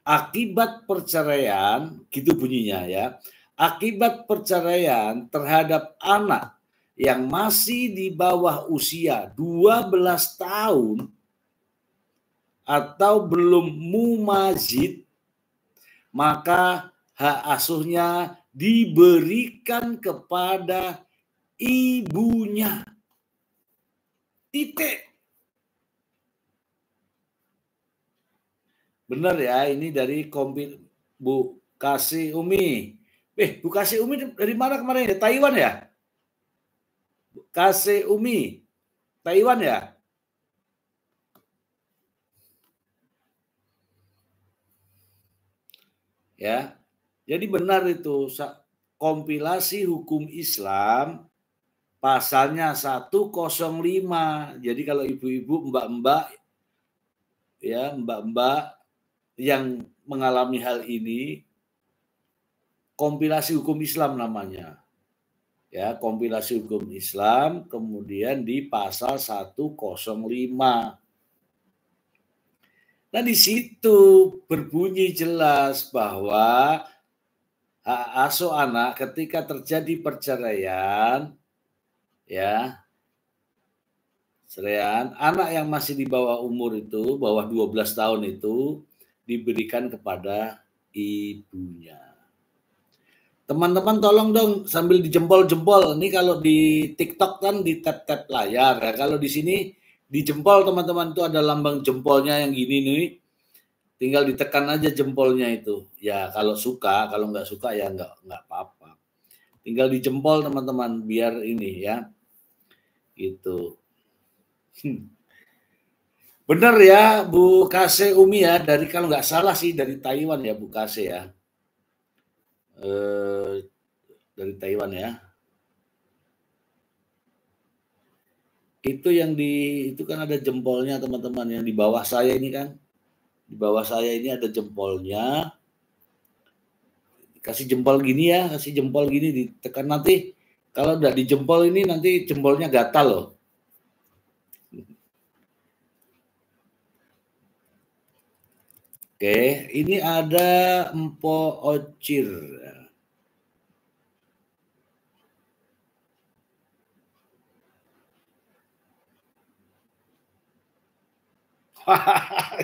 akibat perceraian, gitu bunyinya ya, akibat perceraian terhadap anak yang masih di bawah usia 12 tahun atau belum mumazid, maka hak asuhnya diberikan kepada ibunya. Titik. Benar ya, ini dari Bu Kasih Umi. Bu Kasih Umi dari mana kemarin ya? Taiwan ya? Bu Kasih Umi, Taiwan ya? Ya, jadi benar itu kompilasi hukum Islam pasalnya 105. Jadi kalau ibu-ibu, mbak-mbak ya, mbak-mbak yang mengalami hal ini, kompilasi hukum Islam namanya. Ya, kompilasi hukum Islam kemudian di pasal 105. Nah, di situ berbunyi jelas bahwa hak asuh anak ketika terjadi perceraian, ya, anak yang masih di bawah umur itu, bawah 12 tahun itu diberikan kepada ibunya. Teman-teman tolong dong sambil dijempol-jempol. Ini kalau di TikTok kan di tap-tap layar. Ya. Kalau di sini di jempol teman-teman itu ada lambang jempolnya yang gini nih. Tinggal ditekan aja jempolnya itu. Ya kalau suka, kalau nggak suka ya nggak apa-apa. Tinggal di jempol teman-teman biar ini ya. Gitu. Bener ya Bu Kase Umi ya, dari kalau nggak salah sih dari Taiwan ya Bu Kase ya. Dari Taiwan ya. Itu yang itu kan ada jempolnya teman-teman, yang di bawah saya ini kan. Di bawah saya ini ada jempolnya. Kasih jempol gini ya, kasih jempol gini ditekan, nanti kalau udah di jempol ini nanti jempolnya gatal loh. Oke, ini ada Empo Ocir.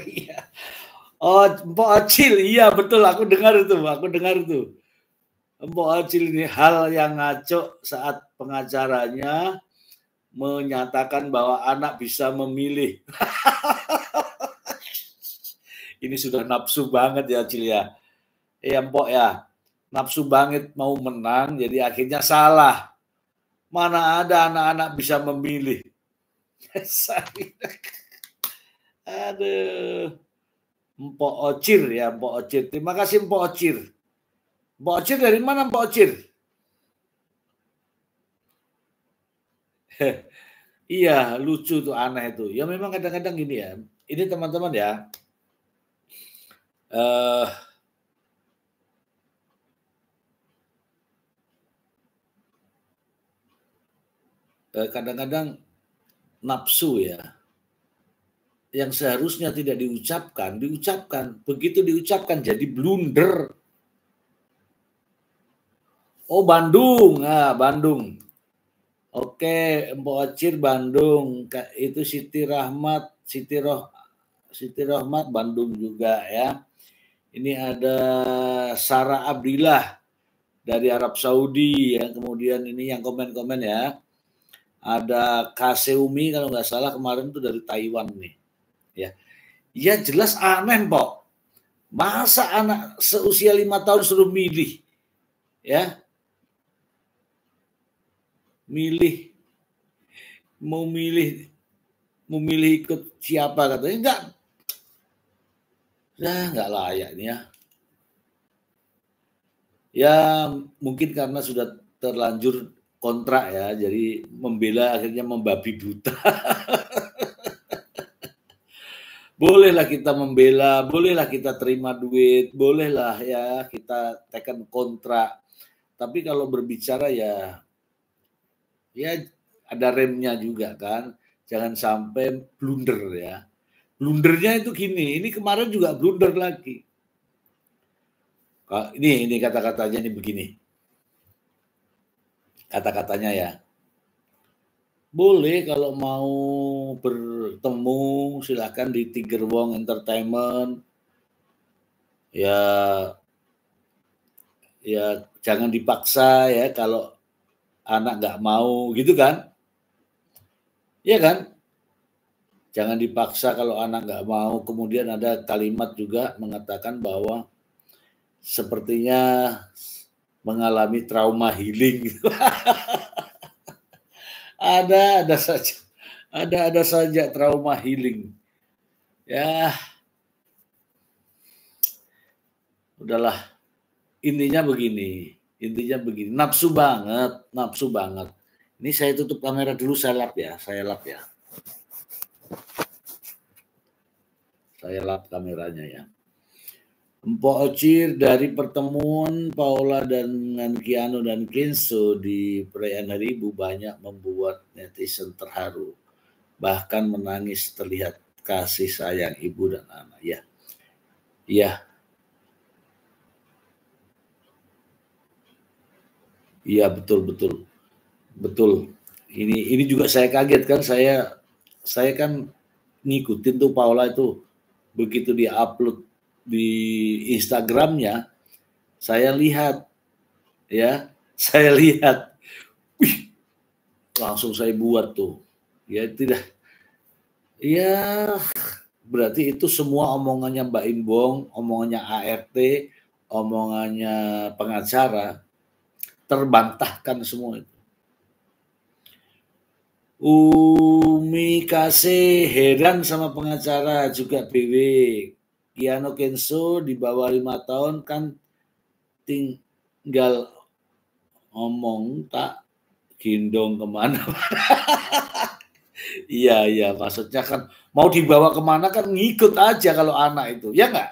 Iya. Oh, Empok Acil, iya betul, aku dengar itu. Empok Acil ini hal yang ngaco saat pengacaranya menyatakan bahwa anak bisa memilih. Ini sudah nafsu banget ya Acil ya. Empok ya, nafsu banget mau menang, jadi akhirnya salah. Mana ada anak-anak bisa memilih. Aduh. Empok Ocir ya, Empok Ocir. Terima kasih Empok Ocir. Empok Ocir dari mana Empok Ocir? Iya, lucu tuh, aneh itu. Ya memang kadang-kadang gini ya. Ini teman-teman ya. Kadang-kadang nafsu ya. Yang seharusnya tidak diucapkan. Begitu diucapkan jadi blunder. Oh, Bandung. Nah, Bandung. Oke, Empok Ocir Bandung. Itu Siti Rahmat Bandung juga ya. Ini ada Sarah Abdillah dari Arab Saudi ya. Kemudian ini yang komen-komen ya. Ada Kaseumi kalau nggak salah kemarin itu dari Taiwan nih. Ya jelas aneh, Pok. Masa anak seusia 5 tahun suruh milih? Ya. Mau milih ikut siapa katanya, enggak layak ini ya. Ya mungkin karena sudah terlanjur kontrak ya, jadi membela akhirnya membabi buta. Bolehlah kita membela, bolehlah kita terima duit, bolehlah ya kita tekan kontrak. Tapi kalau berbicara ya ada remnya juga kan. Jangan sampai blunder ya. Blundernya itu gini, ini kemarin juga blunder lagi. Ini kata-katanya ini begini. Kata-katanya ya. Boleh kalau mau bertemu silakan di Tiger Wong Entertainment. Ya jangan dipaksa ya kalau anak nggak mau gitu kan. Iya kan? Jangan dipaksa kalau anak nggak mau. Kemudian ada kalimat juga mengatakan bahwa sepertinya mengalami trauma healing. ada saja trauma healing. Ya, udahlah. Intinya begini. Nafsu banget. Ini saya tutup kamera dulu, saya lap ya. Saya lap kameranya ya. Mpok Ocir dari pertemuan Paula dengan Keanu dan Kenzo di perayaan Hari Ibu banyak membuat netizen terharu. Bahkan menangis terlihat kasih sayang ibu dan anak. Ya. Iya, betul. Ini juga saya kaget kan, saya kan ngikutin tuh Paula itu begitu dia upload di Instagramnya, saya lihat, wih, langsung saya buat tuh, berarti itu semua omongannya Mbak Imbong, omongannya ART, omongannya pengacara, terbantahkan semua itu. Umi Kase heran sama pengacara juga BW. Keanu Kenzo di bawah 5 tahun kan tinggal ngomong tak gendong kemana. Iya, maksudnya kan mau dibawa kemana kan ngikut aja kalau anak itu, ya nggak?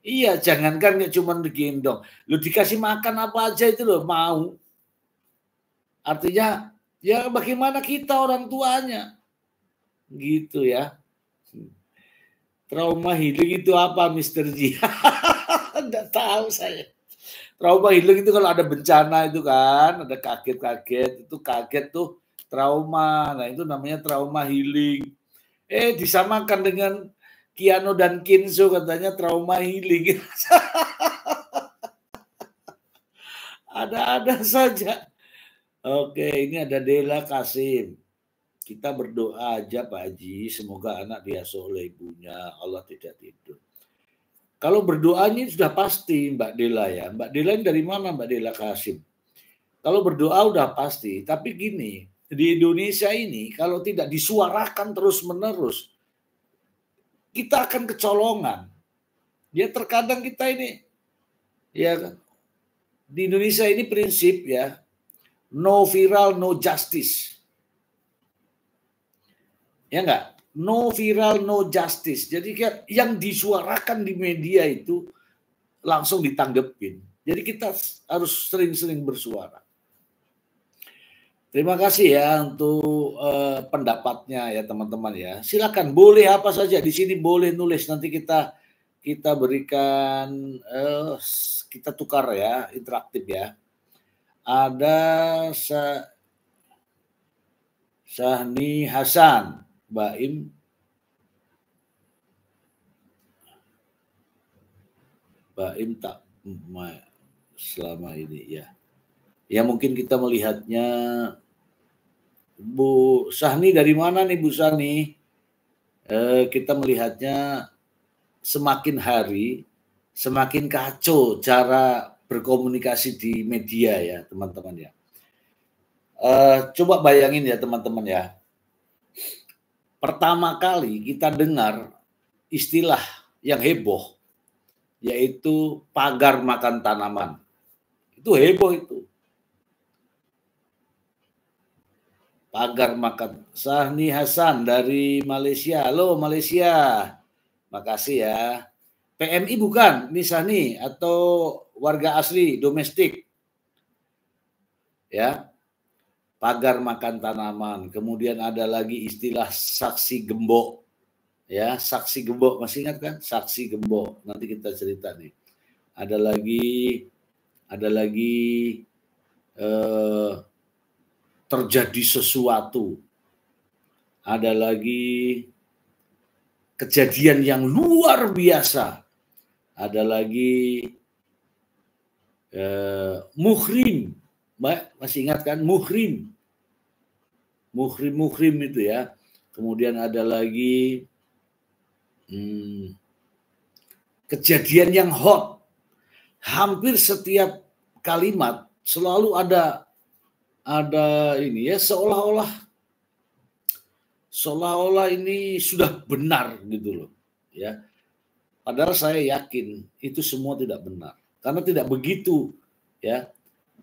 Iya, jangankan cuma digendong, lu dikasih makan apa aja itu loh mau. Artinya ya bagaimana kita orang tuanya, gitu ya. Trauma healing itu apa, Mr. Ji? Nggak tahu saya. Trauma healing itu kalau ada bencana itu kan, ada kaget-kaget, itu kaget tuh trauma. Nah itu namanya trauma healing. Disamakan dengan Keanu dan Kenzo katanya trauma healing. Ada-ada saja. Oke, ini ada Dela Kasim. Kita berdoa aja Pak Haji, semoga anak diasuh oleh ibunya, Allah tidak tidur. Kalau berdoa ini sudah pasti Mbak Dela ya. Mbak Dela ini dari mana Mbak Dela Kasim? Kalau berdoa udah pasti, tapi gini, di Indonesia ini kalau tidak disuarakan terus-menerus, kita akan kecolongan. Ya terkadang kita ini, ya di Indonesia ini prinsip ya, no viral, no justice. Ya enggak? No viral, no justice. Jadi yang disuarakan di media itu langsung ditanggepin. Jadi kita harus sering-sering bersuara. Terima kasih ya untuk pendapatnya ya teman-teman ya. Silakan boleh apa saja di sini, boleh nulis, nanti kita berikan kita tukar ya, interaktif ya. Ada Sahni Hasan, Baim tak selama ini ya. Ya mungkin kita melihatnya, Bu Sahni dari mana nih Bu Sahni? Kita melihatnya semakin hari semakin kacau cara berkomunikasi di media ya teman-teman ya. Coba bayangin ya teman-teman ya. Pertama kali kita dengar istilah yang heboh yaitu pagar makan tanaman. Itu heboh itu. Pagar makan. Sahni Hasan dari Malaysia. Halo Malaysia. Makasih ya. PMI bukan, ini Sahni atau warga asli domestik. Ya. Pagar makan tanaman. Kemudian ada lagi istilah saksi gembok. Ya, saksi gembok masih ingat kan? Saksi gembok. Nanti kita cerita nih. ada lagi terjadi sesuatu, ada lagi kejadian yang luar biasa, ada lagi muhrim, masih ingat kan muhrim itu ya. Kemudian ada lagi kejadian yang hot. Hampir setiap kalimat selalu ada ini ya, seolah-olah ini sudah benar gitu loh ya. Padahal saya yakin itu semua tidak benar. Karena tidak begitu ya.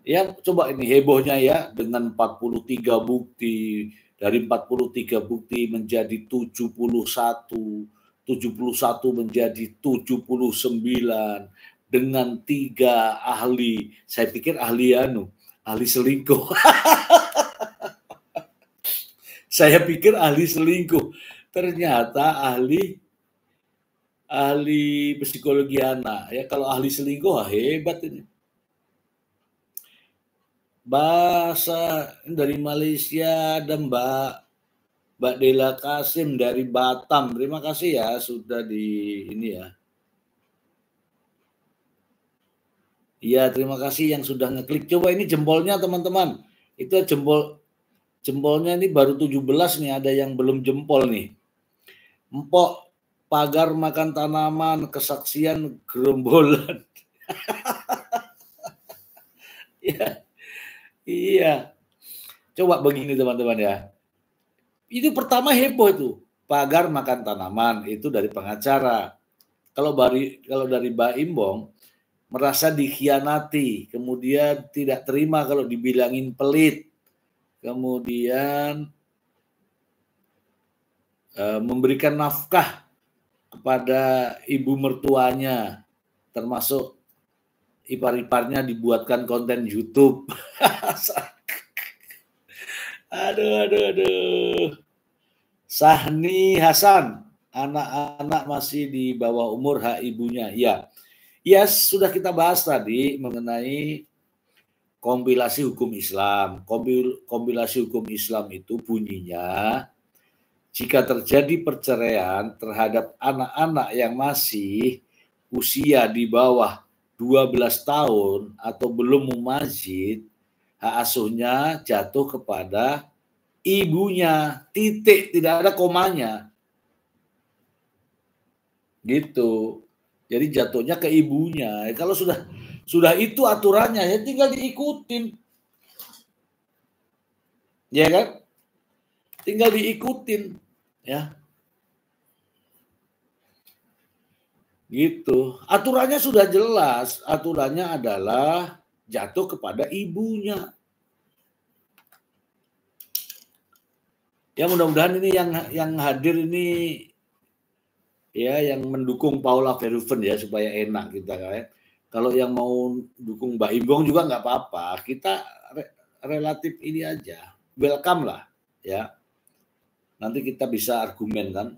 Ya coba ini hebohnya ya, dengan 43 bukti, dari 43 bukti menjadi 71 menjadi 79 dengan 3 ahli. Saya pikir ahli selingkuh. Saya pikir ahli selingkuh. Ternyata ahli psikologi anak. Ya kalau ahli selingkuh hebat ini. Bahasa dari Malaysia ada Mbak Dela Kasim dari Batam. Terima kasih ya sudah di ini ya. Iya, terima kasih yang sudah ngeklik. Coba ini jempolnya teman-teman. Itu jempolnya ini baru 17 nih, ada yang belum jempol nih. Empok pagar makan tanaman, kesaksian gerombolan. Ya. Iya. Coba begini teman-teman ya. Itu pertama heboh itu. Pagar makan tanaman itu dari pengacara. Kalau dari Mbak Imbong merasa dikhianati, kemudian tidak terima kalau dibilangin pelit. Kemudian memberikan nafkah kepada ibu mertuanya, termasuk ipar-iparnya dibuatkan konten YouTube. Aduh. Sahni Hasan, anak-anak masih di bawah umur hak ibunya. Ya, sudah kita bahas tadi mengenai kompilasi hukum Islam. Kompilasi hukum Islam itu bunyinya, jika terjadi perceraian terhadap anak-anak yang masih usia di bawah 12 tahun atau belum mumazid, hak asuhnya jatuh kepada ibunya, titik, tidak ada komanya. Gitu. Jadi jatuhnya ke ibunya. Kalau sudah itu aturannya, ya tinggal diikutin. Ya kan? Tinggal diikutin, ya. Gitu. Aturannya sudah jelas. Aturannya adalah jatuh kepada ibunya. Ya mudah-mudahan ini yang hadir ini ya yang mendukung Paula Verhoeven ya supaya enak kita kan. Kalau yang mau dukung Mbak Imbong juga nggak apa-apa. Kita relatif ini aja. Welcome lah ya. Nanti kita bisa argumen kan.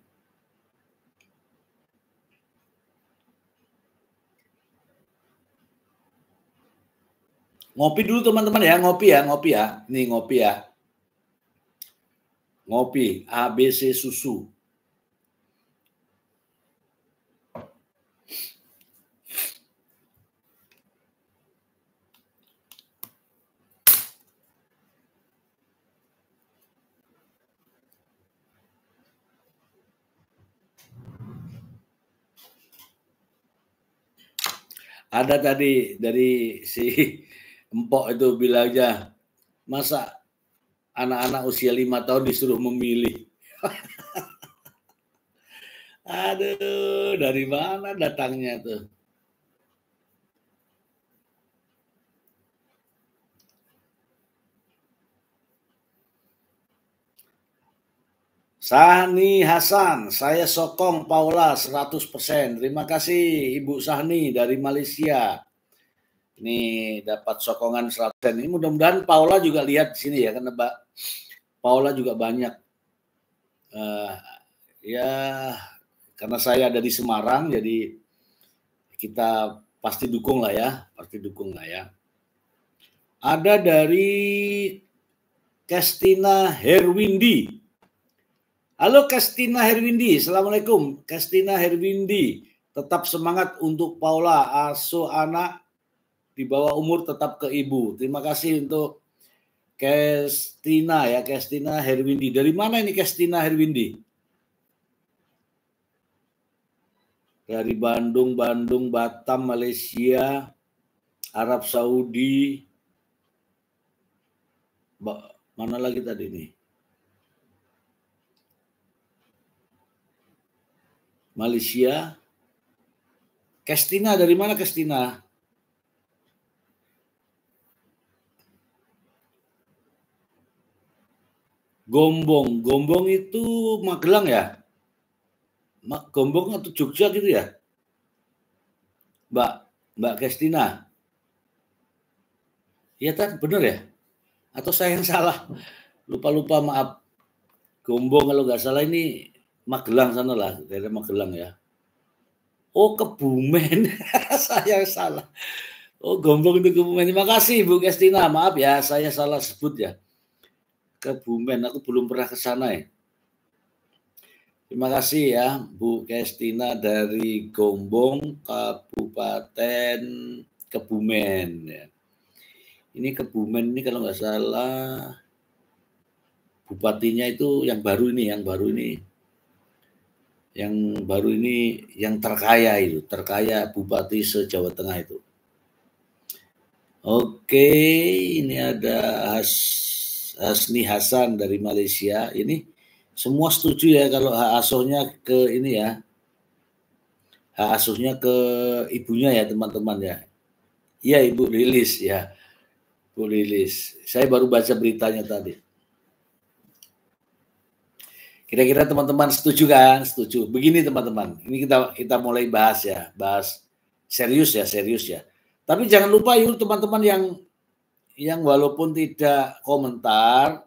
Ngopi dulu teman-teman ya, ngopi ya. Nih ngopi ya. Ngopi, ABC susu. Ada tadi dari si Empok itu bilangnya, masa anak-anak usia 5 tahun disuruh memilih. Aduh, dari mana datangnya tuh? Sahni Hasan, saya sokong Paula 100%. Terima kasih Ibu Sahni dari Malaysia. Ini dapat sokongan 100%. Ini mudah-mudahan Paula juga lihat di sini ya, karena Mbak Paula juga banyak. Ya, karena saya ada di Semarang, jadi kita pasti dukung lah ya, pasti dukung lah ya. Ada dari Kestina Herwindi. Halo Kestina Herwindi, Assalamualaikum. Kestina Herwindi, tetap semangat untuk Paula, asuh anak di bawah umur tetap ke ibu. Terima kasih untuk Kestina ya, Kestina Herwindi. Dari mana ini Kestina Herwindi? Dari Bandung, Batam, Malaysia, Arab Saudi. Mana lagi tadi nih? Malaysia. Kestina dari mana Kestina? Gombong. Gombong itu Magelang ya? Gombong atau Jogja gitu ya? Mbak Kestina. Iya kan benar ya? Atau saya yang salah? Lupa maaf. Gombong kalau nggak salah ini Magelang sana lah, daerah Magelang ya. Oh Kebumen, saya salah. Oh Gombong itu Kebumen. Terima kasih Bu Kestina, maaf ya saya salah sebut ya. Kebumen, aku belum pernah ke sana ya. Terima kasih ya Bu Kestina dari Gombong, Kabupaten Kebumen. Ya. Ini Kebumen ini kalau nggak salah bupatinya itu yang baru ini, yang terkaya itu, terkaya bupati se-Jawa Tengah itu. Oke, ini ada Hasni Hasan dari Malaysia. Ini semua setuju ya kalau hak asuhnya ke ini ya. Hak asuhnya ke ibunya ya teman-teman ya. Iya Ibu Lilis ya. Bu Lilis. Saya baru baca beritanya tadi. Kira-kira teman-teman setuju kan? Setuju. Begini teman-teman, ini kita mulai bahas ya, bahas serius ya. Tapi jangan lupa yuk teman-teman yang walaupun tidak komentar,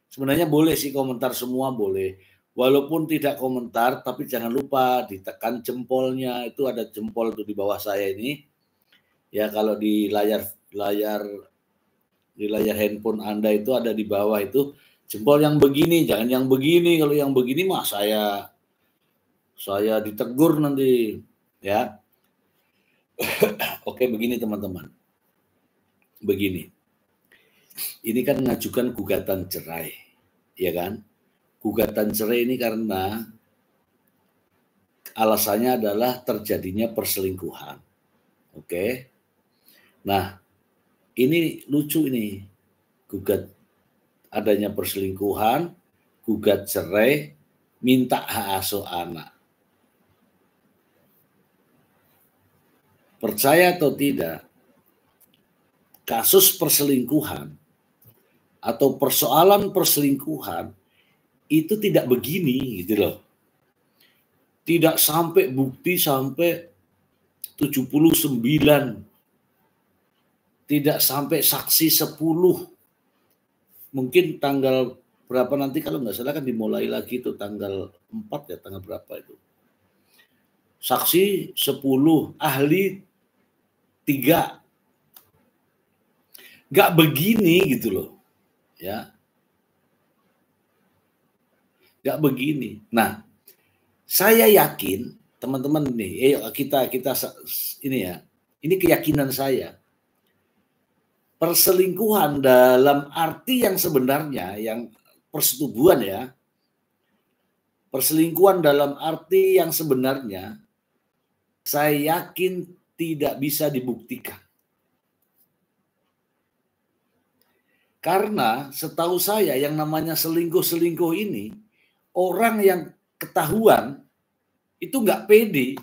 sebenarnya boleh sih komentar semua boleh. Walaupun tidak komentar, tapi jangan lupa ditekan jempolnya, itu ada jempol tuh di bawah saya ini. Ya kalau di layar handphone Anda itu ada di bawah itu jempol yang begini, jangan yang begini. Kalau yang begini mah saya ditegur nanti ya. Oke, begini teman-teman. Begini. Ini kan mengajukan gugatan cerai, ya kan? Gugatan cerai ini karena alasannya adalah terjadinya perselingkuhan. Oke. Nah, ini lucu ini. Gugat adanya perselingkuhan, gugat cerai, minta hak asuh anak. Percaya atau tidak, kasus perselingkuhan atau persoalan perselingkuhan itu tidak begini gitu loh. Tidak sampai bukti sampai 79. Tidak sampai saksi 10. Mungkin tanggal berapa nanti kalau nggak salah kan dimulai lagi itu tanggal 4 ya, tanggal berapa itu. Saksi 10, ahli 3. Nggak begini gitu loh. Ya. Nggak begini. Nah, saya yakin teman-teman nih, kita ini ya. Ini keyakinan saya. Perselingkuhan dalam arti yang sebenarnya, yang persetubuhan ya. Perselingkuhan dalam arti yang sebenarnya, saya yakin tidak bisa dibuktikan. Karena setahu saya yang namanya selingkuh-selingkuh ini, orang yang ketahuan itu nggak pede.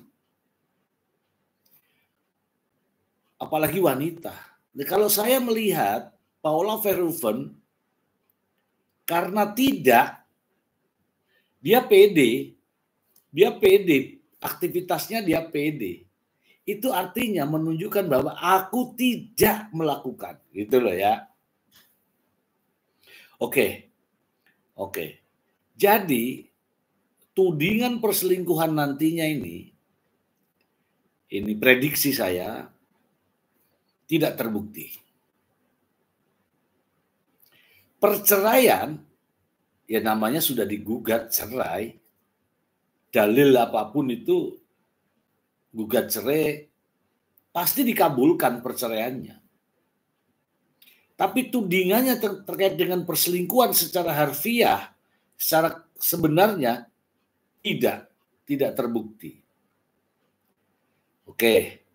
Apalagi wanita. Nah, kalau saya melihat Paula Verhoeven, karena tidak, dia pede, aktivitasnya dia pede. Itu artinya menunjukkan bahwa aku tidak melakukan, gitu loh ya. Oke. Jadi tudingan perselingkuhan nantinya ini ini prediksi saya, tidak terbukti. Perceraian, ya namanya sudah digugat cerai, dalil apapun itu, gugat cerai, pasti dikabulkan perceraiannya. Tapi tudingannya terkait dengan perselingkuhan secara harfiah, secara sebenarnya tidak terbukti. Oke.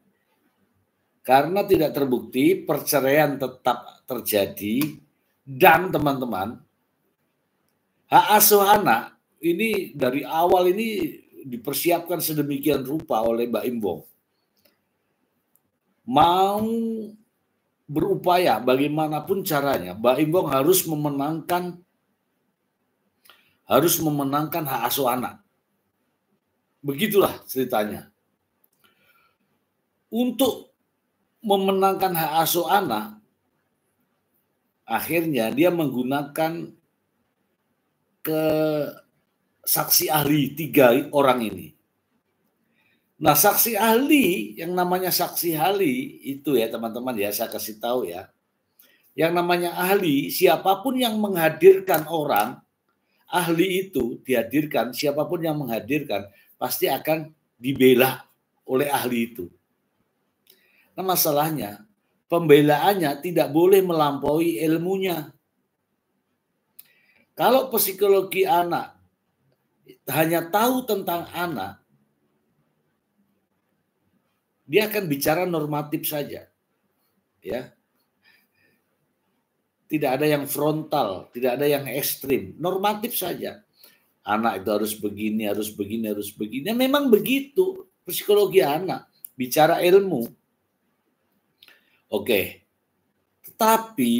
Karena tidak terbukti, perceraian tetap terjadi, dan teman-teman, hak asuh anak ini dari awal ini dipersiapkan sedemikian rupa oleh Mbak Imbong. Mau berupaya bagaimanapun caranya, Mbak Imbong harus memenangkan hak asuh anak. Begitulah ceritanya. Untuk memenangkan hak asuh anak, akhirnya dia menggunakan saksi ahli 3 orang ini. Nah, saksi ahli, yang namanya saksi ahli itu ya teman-teman ya, saya kasih tahu ya. Yang namanya ahli, siapapun yang menghadirkan orang, ahli itu dihadirkan, siapapun yang menghadirkan pasti akan dibela oleh ahli itu. Nah, masalahnya pembelaannya tidak boleh melampaui ilmunya. Kalau psikologi anak hanya tahu tentang anak, dia akan bicara normatif saja. Ya. Tidak ada yang frontal, tidak ada yang ekstrim, normatif saja. Anak itu harus begini, harus begini, harus begini. Memang begitu psikologi anak, bicara ilmu. Oke. Tetapi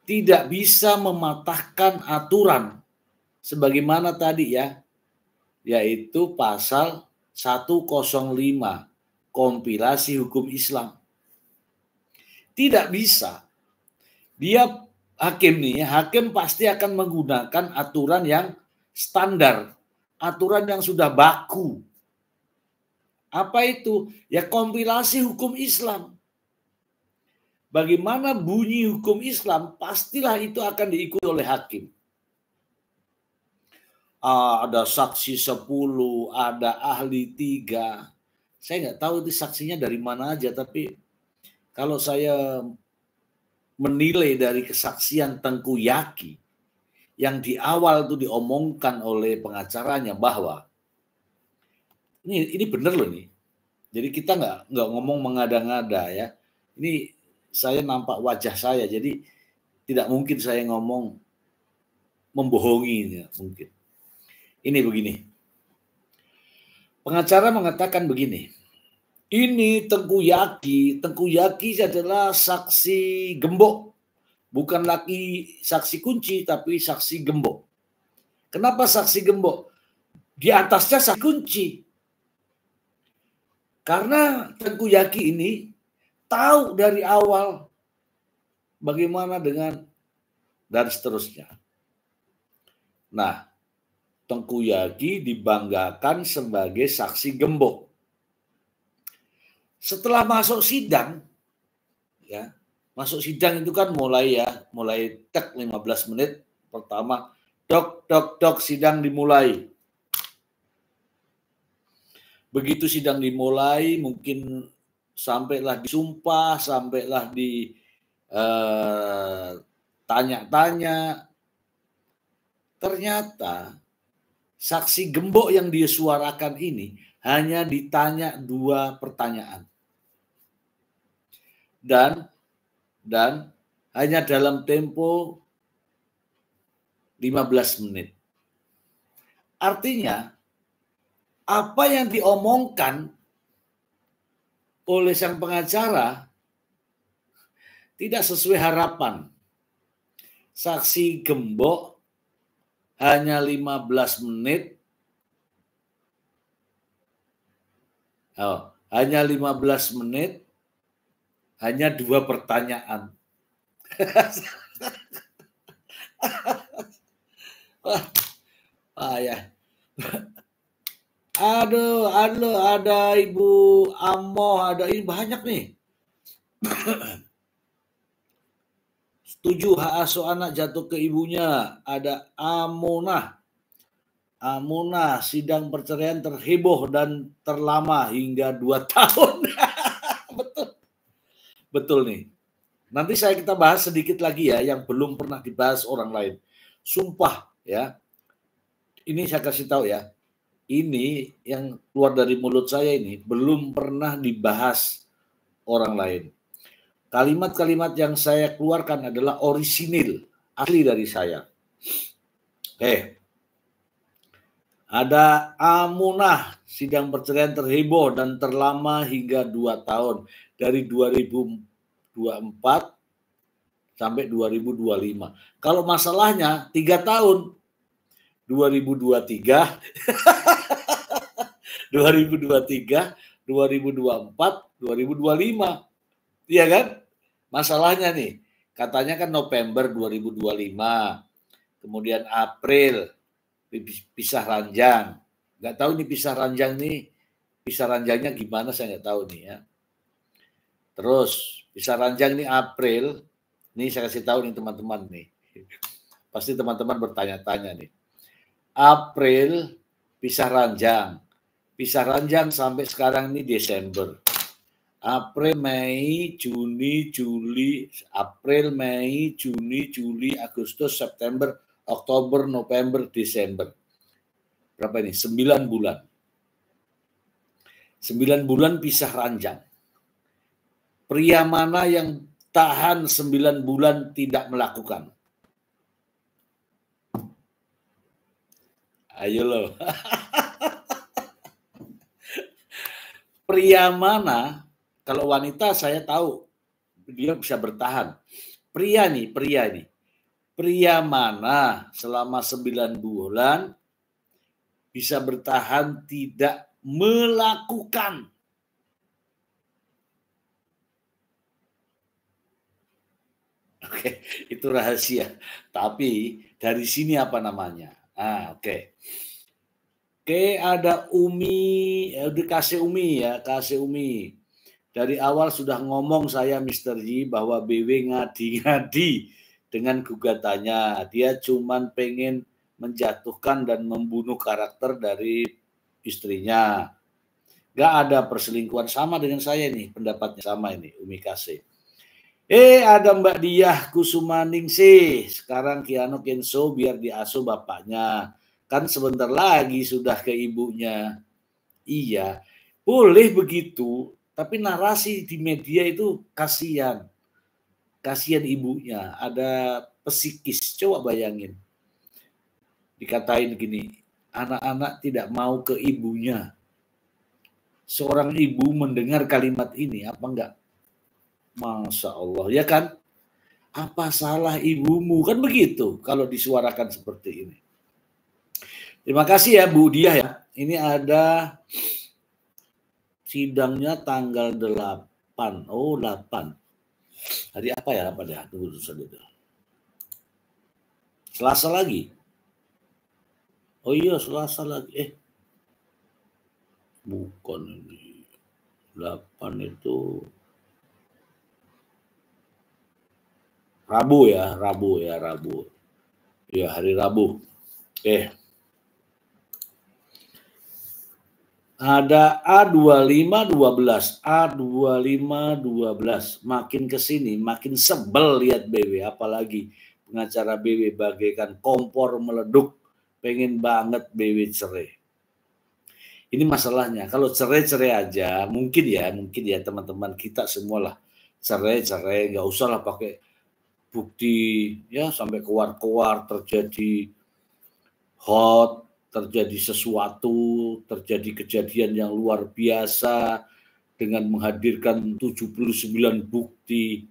tidak bisa mematahkan aturan sebagaimana tadi ya, yaitu pasal 105 kompilasi hukum Islam. Tidak bisa. Dia hakim pasti akan menggunakan aturan yang standar, aturan yang sudah baku. Apa itu? Ya kompilasi hukum Islam. Bagaimana bunyi hukum Islam, pastilah itu akan diikuti oleh hakim. Ada saksi 10, ada ahli 3. Saya nggak tahu itu saksinya dari mana aja, tapi kalau saya menilai dari kesaksian Tengku Yaki yang di awal itu diomongkan oleh pengacaranya bahwa ini benar loh nih. Jadi kita nggak ngomong mengada-ngada ya. Ini saya nampak wajah saya, jadi tidak mungkin saya ngomong membohongi ya, mungkin. Ini begini. Pengacara mengatakan begini. Ini Tengku Yaki adalah saksi gembok. Bukan lagi saksi kunci, tapi saksi gembok. Kenapa saksi gembok? Di atasnya saksi kunci. Karena Tengku Yaki ini tahu dari awal bagaimana dengan dan seterusnya. Nah, Tengku Yaki dibanggakan sebagai saksi gembok. Setelah masuk sidang, ya, masuk sidang itu kan mulai tek 15 menit pertama, dok, sidang dimulai. Begitu sidang dimulai, mungkin sampailah disumpah, sampailah di tanya-tanya. Ternyata saksi gembok yang dia suarakan ini hanya ditanya 2 pertanyaan. Dan hanya dalam tempo 15 menit. Artinya, apa yang diomongkan oleh sang pengacara tidak sesuai harapan. Saksi gembok hanya 15 menit. Hanya 15 menit, hanya 2 pertanyaan. Ya. Aduh, ada Ibu Amo, ada ini banyak nih. Setuju hak asuh anak jatuh ke ibunya. Ada Amunah. Amunah, sidang perceraian terheboh dan terlama hingga 2 tahun. Betul. Betul nih. Nanti kita bahas sedikit lagi ya yang belum pernah dibahas orang lain. Sumpah ya. Ini saya kasih tahu ya. Ini yang keluar dari mulut saya ini belum pernah dibahas orang lain. Kalimat-kalimat yang saya keluarkan adalah orisinil, asli dari saya. Oke. Ada Amunah, sidang perceraian terheboh dan terlama hingga 2 tahun. Dari 2024 sampai 2025. Kalau masalahnya 3 tahun. 2023, 2023, 2024, 2025. Iya kan? Masalahnya nih, katanya kan November 2025. Kemudian April pisah ranjang. Nggak tahu nih pisah ranjangnya gimana saya nggak tahu nih ya. Terus pisah ranjang nih April, nih saya kasih tahu nih teman-teman nih. Pasti teman-teman bertanya-tanya nih. April pisah ranjang sampai sekarang ini Desember. April, Mei, Juni, Juli, April, Mei, Juni, Juli, Agustus, September, Oktober, November, Desember. Berapa ini? 9 bulan. 9 bulan pisah ranjang. Pria mana yang tahan 9 bulan tidak melakukan? Ayo loh. Pria mana, kalau wanita saya tahu dia bisa bertahan. Pria nih. Pria mana selama 9 bulan bisa bertahan tidak melakukan? Oke, itu rahasia. Tapi dari sini apa namanya? Oke. Oke, ada Umi, dikasih Umi ya, kasih Umi. Dari awal sudah ngomong saya Mr. Yi bahwa BW ngadi-ngadi dengan gugatannya. Dia cuman pengen menjatuhkan dan membunuh karakter dari istrinya. Gak ada perselingkuhan, sama dengan saya nih, pendapatnya sama ini, Umi kasih. Ada Mbak Diah Kusumaningsih. Sekarang Keanu Kenso biar diasuh bapaknya. Kan sebentar lagi sudah ke ibunya. Iya, boleh begitu. Tapi narasi di media itu kasihan. Kasihan ibunya. Ada psikis. Coba bayangin. Dikatain gini, anak-anak tidak mau ke ibunya. Seorang ibu mendengar kalimat ini, apa enggak? Masya Allah, ya kan? Apa salah ibumu? Kan begitu kalau disuarakan seperti ini. Terima kasih ya Bu Diah ya. Ini ada sidangnya tanggal 8. Oh, 8. Hari apa ya? Apa ya? Tunggu dulu. Selasa lagi. Oh iya, Selasa lagi. Bukan ini. 8 itu Rabu ya. Ya, hari Rabu. Ada A2512. Makin kesini, makin sebel lihat BW. Apalagi pengacara BW bagaikan kompor meleduk. Pengen banget BW cerai. Ini masalahnya. Kalau cerai aja, mungkin ya teman-teman kita semualah cerai. Nggak usah lah pakai bukti ya sampai keluar terjadi terjadi sesuatu, terjadi kejadian yang luar biasa dengan menghadirkan 79 bukti.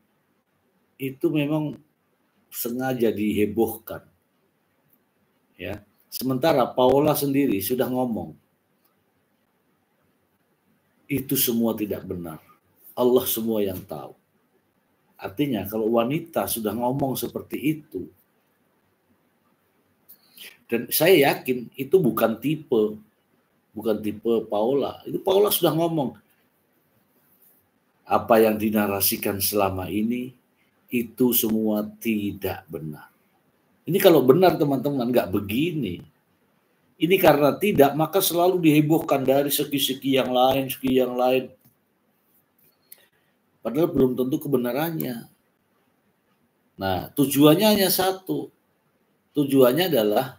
Itu memang sengaja dihebohkan. Ya. Sementara Paula sendiri sudah ngomong, itu semua tidak benar. Allah semua yang tahu. Artinya kalau wanita sudah ngomong seperti itu, dan saya yakin itu bukan tipe bukan tipe Paula. Itu Paula sudah ngomong, apa yang dinarasikan selama ini itu semua tidak benar. Ini kalau benar teman-teman, nggak begini. Ini karena tidak, maka selalu dihebohkan dari segi-segi yang lain, segi yang lain. Padahal belum tentu kebenarannya. Nah, tujuannya hanya satu. Tujuannya adalah